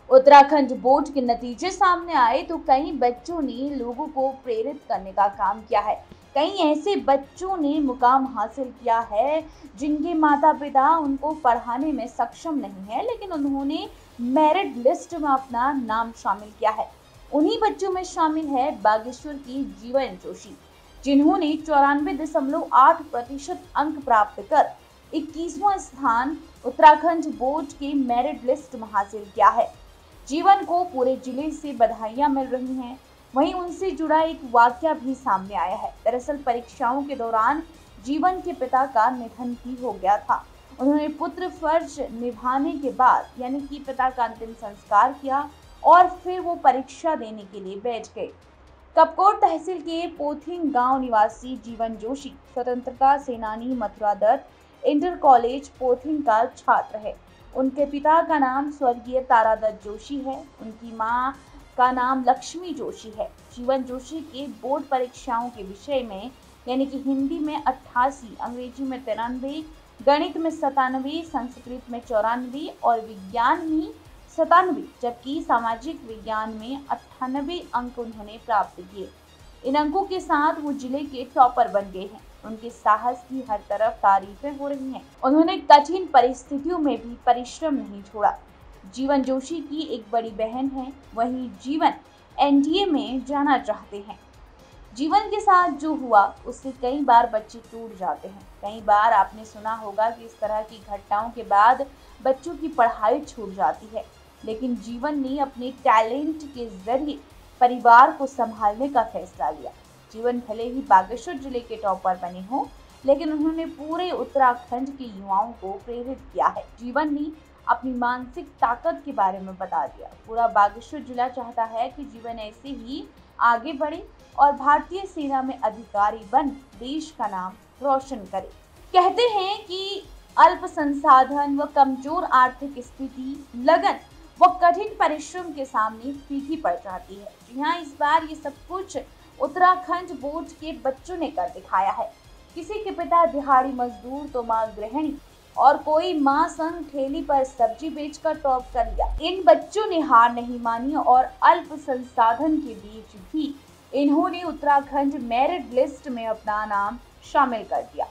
Uttarakhand board के नतीजे सामने आए तो कई बच्चों ने लोगों को प्रेरित करने का काम किया है। कई ऐसे बच्चों ने मुकाम हासिल किया है जिनके माता पिता उनको पढ़ाने में सक्षम नहीं है, लेकिन उन्होंने मेरिट लिस्ट में अपना नाम शामिल किया है। उन्हीं बच्चों में शामिल है बागेश्वर की जीवन जोशी, जिन्होंने 94.8% अंक प्राप्त कर 21वां स्थान उत्तराखंड बोर्ड के मेरिट लिस्ट में हासिल किया है। जीवन को पूरे जिले से बधाइयां मिल रही हैं। वहीं उनसे जुड़ा एक वाकया भी सामने आया है। दरअसल परीक्षाओं के दौरान जीवन के पिता का निधन भी हो गया था। उन्होंने पुत्र फर्ज निभाने के बाद यानी कि पिता का अंतिम संस्कार किया और फिर वो परीक्षा देने के लिए बैठ गए। कपकोट तहसील के पोथिंग गांव निवासी जीवन जोशी स्वतंत्रता सेनानी मथुरा दत्त इंटर कॉलेज पोथिंग का छात्र है। उनके पिता का नाम स्वर्गीय तारादत्त जोशी है। उनकी मां का नाम लक्ष्मी जोशी है। जीवन जोशी के बोर्ड परीक्षाओं के विषय में यानी कि हिंदी में 88, अंग्रेजी में 93, गणित में 97, संस्कृत में 94 और विज्ञान में 97, जबकि सामाजिक विज्ञान में 98 अंक उन्होंने प्राप्त किए। इन अंकों के साथ वो जिले के टॉपर बन गए हैं। उनके साहस की हर तरफ तारीफें हो रही हैं। उन्होंने कठिन परिस्थितियों में भी परिश्रम नहीं छोड़ा। जीवन जोशी की एक बड़ी बहन है। वहीं जीवन एनडीए में जाना चाहते हैं। जीवन के साथ जो हुआ उससे कई बार बच्चे टूट जाते हैं। कई बार आपने सुना होगा कि इस तरह की घटनाओं के बाद बच्चों की पढ़ाई छूट जाती है, लेकिन जीवन ने अपने टैलेंट के जरिए परिवार को संभालने का फैसला लिया। जीवन भले ही बागेश्वर जिले के टॉपर बने हों, लेकिन उन्होंने पूरे उत्तराखंड के युवाओं को प्रेरित किया है। जीवन ने अपनी मानसिक ताकत के बारे में बता दिया। पूरा बागेश्वर जिला चाहता है कि जीवन ऐसे ही आगे बढ़े और भारतीय सेना में अधिकारी बन देश का नाम रोशन करे। कहते हैं कि अल्प संसाधन व कमजोर आर्थिक स्थिति, लगन व कठिन परिश्रम के सामने फीकी पड़ जाती है। जी हाँ, इस बार ये सब कुछ उत्तराखंड बोर्ड के बच्चों ने कर दिखाया है। किसी के पिता दिहाड़ी मजदूर तो मां गृहिणी और कोई मां संग ठेली पर सब्जी बेचकर टॉप कर लिया। इन बच्चों ने हार नहीं मानी और अल्प संसाधन के बीच भी इन्होंने उत्तराखंड मेरिट लिस्ट में अपना नाम शामिल कर दिया।